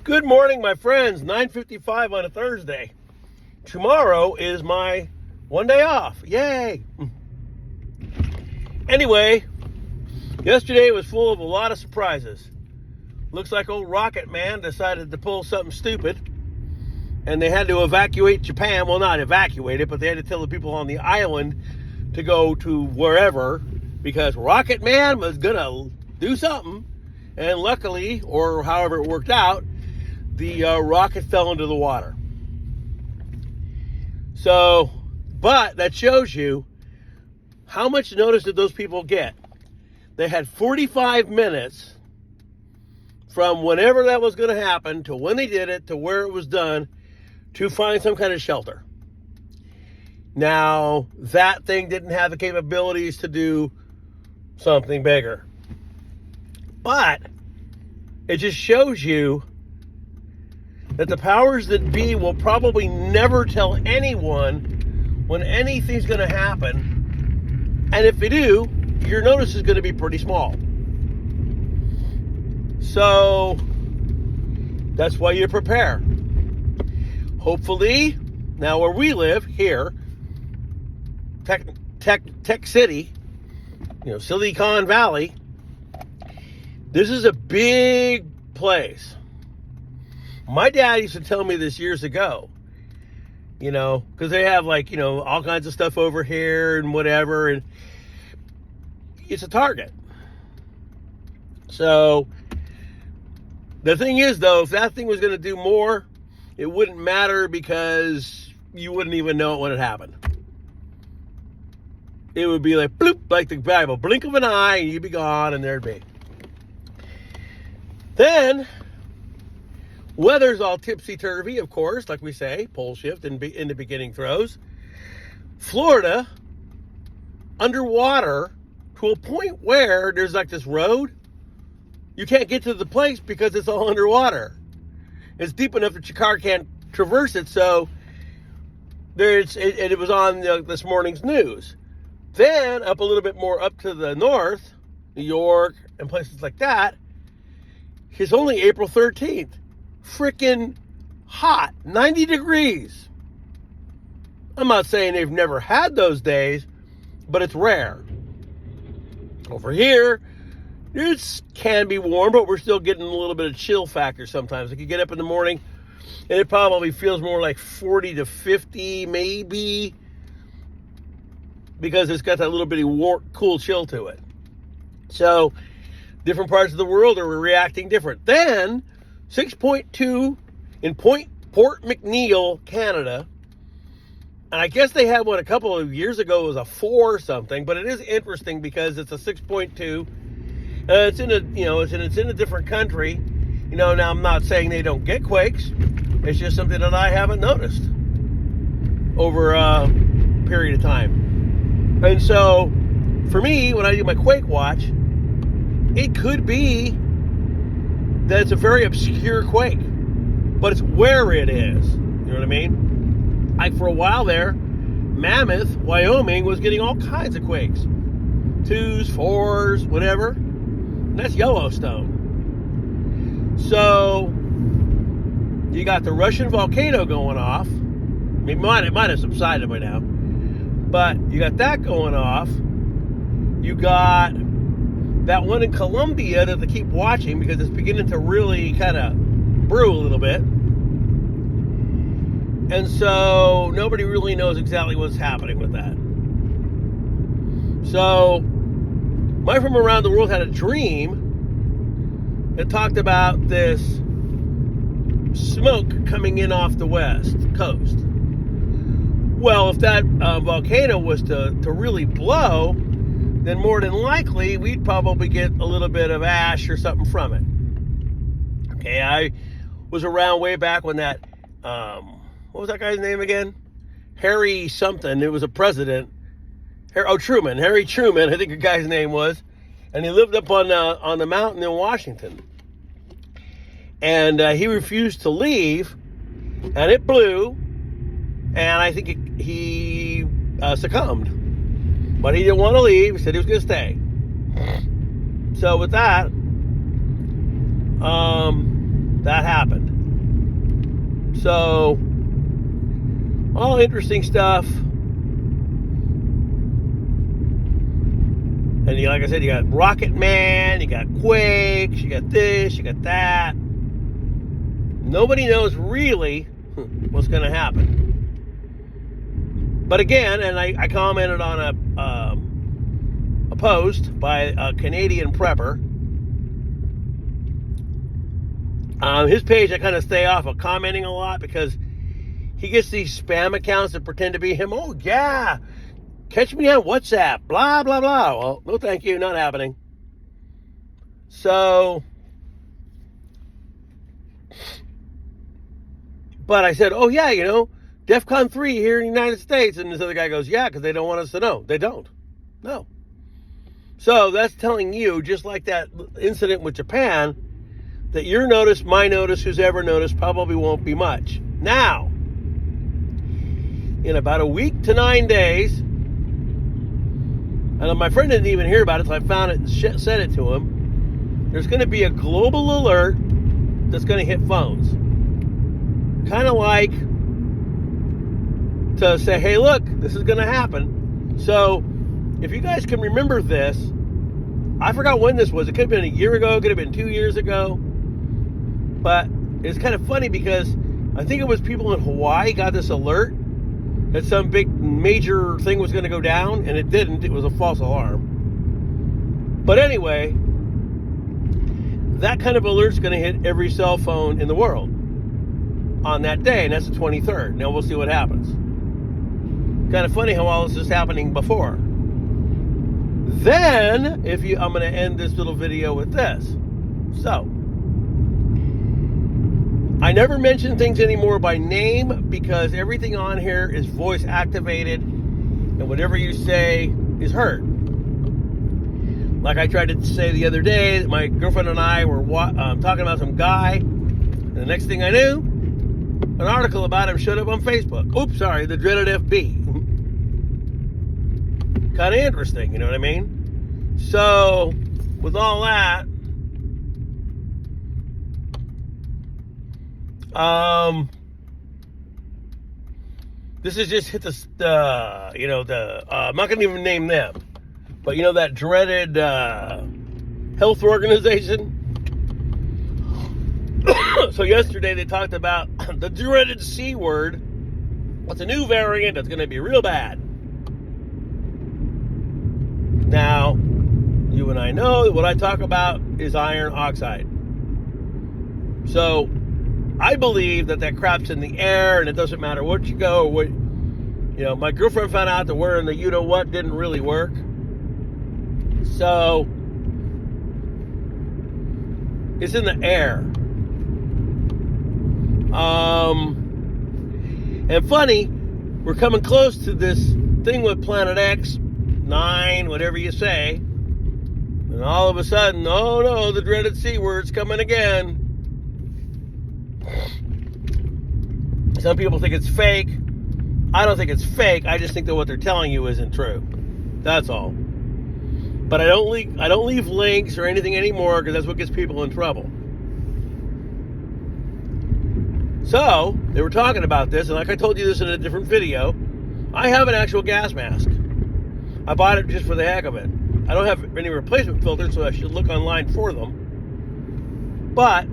Good morning, my friends. 9:55 on a Thursday. Tomorrow is my one day off. Yay! Anyway, yesterday was full of a lot of surprises. Looks like old Rocket Man decided to pull something stupid, and they had to evacuate Japan. Well, not evacuate it, but they had to tell the people on the island to go to wherever because Rocket Man was gonna do something. And luckily, or however it worked out, the rocket fell into the water. So, but that shows you how much notice did those people get. They had 45 minutes from whenever that was going to happen to when they did it to where it was done to find some kind of shelter. Now, that thing didn't have the capabilities to do something bigger. But it just shows you that the powers that be will probably never tell anyone when anything's going to happen. And if they do, your notice is going to be pretty small. So that's why you prepare. Hopefully, now where we live here, Tech City, Silicon Valley, this is a big place. My dad used to tell me this years ago, because they have all kinds of stuff over here and whatever, and it's a target. So the thing is, though, if that thing was going to do more, it wouldn't matter because you wouldn't even know it when it happened. It would be like bloop, like the Bible, blink of an eye, and you'd be gone, and there'd be. Then weather's all tipsy-turvy, of course, like we say, pole shift in the beginning throws. Florida, underwater to a point where there's like this road. You can't get to the place because it's all underwater. It's deep enough that your car can't traverse it, so it was on this morning's news. Then, up a little bit more up to the north, New York and places like that, it's only April 13th. Freaking hot, 90 degrees. I'm not saying they've never had those days, but it's rare. Over here, it can be warm, but we're still getting a little bit of chill factor sometimes. Like you get up in the morning, and it probably feels more like 40 to 50, maybe, because it's got that little bitty cool chill to it. So, different parts of the world are reacting different. Then, 6.2 in Port McNeill, Canada. And I guess they had one a couple of years ago. It was a 4 or something, but it is interesting because it's a 6.2. It's in a different country. Now I'm not saying they don't get quakes. It's just something that I haven't noticed over a period of time. And so, for me, when I do my quake watch, it could be that it's a very obscure quake, but it's where it is. You know what I mean? Like for a while there, Mammoth, Wyoming was getting all kinds of quakes. 2s, 4s, whatever. And that's Yellowstone. So, you got the Russian volcano going off. I mean, it might have subsided by now. But you got that going off. You got that one in Colombia that they keep watching because it's beginning to really kind of brew a little bit. And so nobody really knows exactly what's happening with that. So my friend around the world had a dream that talked about this smoke coming in off the west coast. Well, if that volcano was to really blow, then more than likely, we'd probably get a little bit of ash or something from it. Okay, I was around way back when that, what was that guy's name again? Harry something. It was a president. Truman. Harry Truman, I think the guy's name was. And he lived up on the mountain in Washington. And he refused to leave, and it blew, and I think he succumbed. But he didn't want to leave. He said he was going to stay. So with that, that happened. So, all interesting stuff. And like I said, you got Rocket Man, you got Quakes, you got this, you got that. Nobody knows really what's going to happen. But again, and I commented on a post by a Canadian prepper. His page, I kind of stay off of commenting a lot because he gets these spam accounts that pretend to be him. Oh, yeah, catch me on WhatsApp, blah, blah, blah. Well, no thank you, not happening. So, but I said, oh, yeah, you know, DEFCON 3 here in the United States. And this other guy goes, yeah, because they don't want us to know. They don't. No. So that's telling you, just like that incident with Japan, that your notice, my notice, who's ever noticed, probably won't be much. Now, in about a week to 9 days, and my friend didn't even hear about it, so I found it and sent it to him. There's going to be a global alert that's going to hit phones. Kind of like to say, hey, look, this is going to happen. So, if you guys can remember this, I forgot when this was. It could have been a year ago, it could have been 2 years ago. But it's kind of funny because I think it was people in Hawaii got this alert that some big major thing was going to go down, and it didn't. It was a false alarm. But anyway, that kind of alert's going to hit every cell phone in the world on that day, and that's the 23rd. Now we'll see what happens. Kind of funny how all this is happening before. Then, I'm going to end this little video with this. So, I never mention things anymore by name because everything on here is voice activated and whatever you say is heard. Like I tried to say the other day, that my girlfriend and I were talking about some guy, and the next thing I knew, an article about him showed up on Facebook. Oops, sorry, the dreaded FB. Kind of interesting, you know what I mean? So, with all that, this has just hit I'm not going to even name them, but you know that dreaded health organization? So yesterday they talked about the dreaded C word. What's a new variant that's going to be real bad? Now, you and I know that what I talk about is iron oxide. So, I believe that crap's in the air, and it doesn't matter what you go or what. You know, my girlfriend found out that wearing the you-know-what didn't really work. So, it's in the air. And funny, we're coming close to this thing with Planet X, 9, whatever you say, and all of a sudden, oh no, the dreaded C word's coming again. Some people think it's fake. I don't think it's fake. I just think that what they're telling you isn't true. That's all. But I don't leave links or anything anymore because that's what gets people in trouble. So, they were talking about this, and like I told you this in a different video, I have an actual gas mask. I bought it just for the heck of it. I don't have any replacement filters, so I should look online for them. But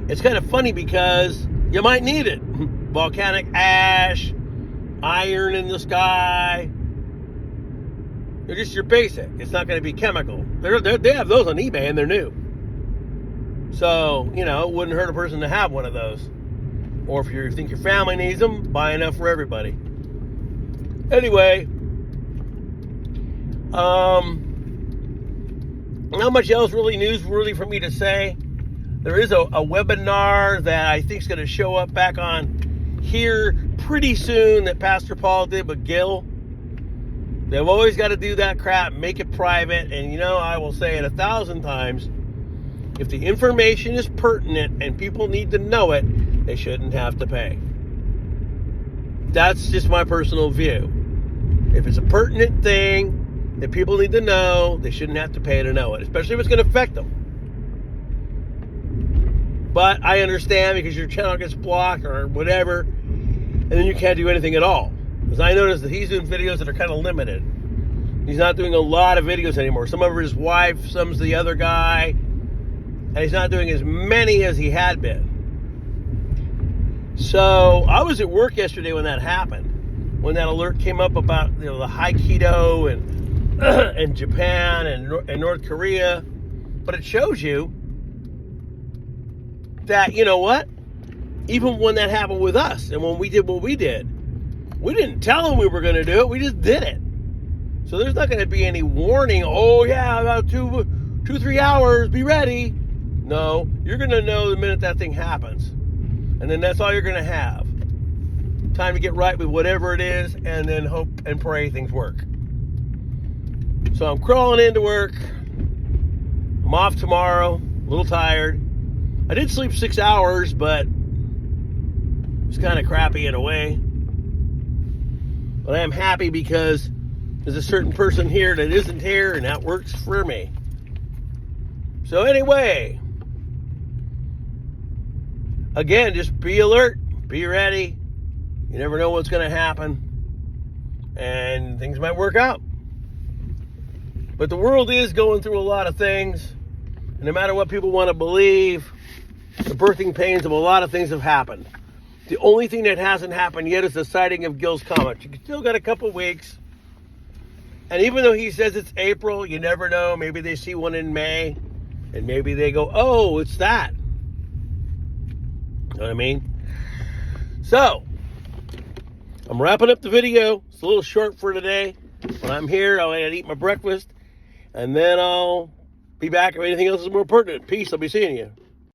it's kind of funny because you might need it. Volcanic ash, iron in the sky. They're just your basic. It's not going to be chemical. They have those on eBay and they're new. So, you know, it wouldn't hurt a person to have one of those. Or if you think your family needs them, buy enough for everybody. Anyway, not much else really newsworthy for me to say. There is a webinar that I think is going to show up back on here pretty soon that Pastor Paul did with Gil. They've always got to do that crap, make it private, and you know, I will say it 1,000 times. If the information is pertinent and people need to know it, they shouldn't have to pay. That's just my personal view. If it's a pertinent thing that people need to know, they shouldn't have to pay to know it, especially if it's going to affect them. But I understand because your channel gets blocked or whatever, and then you can't do anything at all. Because I noticed that he's doing videos that are kind of limited. He's not doing a lot of videos anymore. Some of his wife, some's the other guy, and he's not doing as many as he had been. So I was at work yesterday when that happened, when that alert came up about the high keto and and Japan and North Korea. But it shows you that, you know what? Even when that happened with us and when we did what we did, we didn't tell them we were going to do it. We just did it. So there's not going to be any warning. Oh yeah, about 3 hours, be ready. No, you're going to know the minute that thing happens. And then that's all you're going to have. Time to get right with whatever it is and then hope and pray things work. So I'm crawling into work. I'm off tomorrow, a little tired. I did sleep 6 hours, but it's kind of crappy in a way. But I am happy because there's a certain person here that isn't here, and that works for me. So anyway, again, just be alert, be ready. You never know what's going to happen, and things might work out. But the world is going through a lot of things, and no matter what people want to believe, the birthing pains of a lot of things have happened. The only thing that hasn't happened yet is the sighting of Gil's Comet. You still got a couple weeks. And even though he says it's April, you never know. Maybe they see one in May, and maybe they go, oh, it's that. You know what I mean? So, I'm wrapping up the video. It's a little short for today. When I'm here, I'll eat my breakfast, and then I'll be back if anything else is more pertinent. Peace. I'll be seeing you.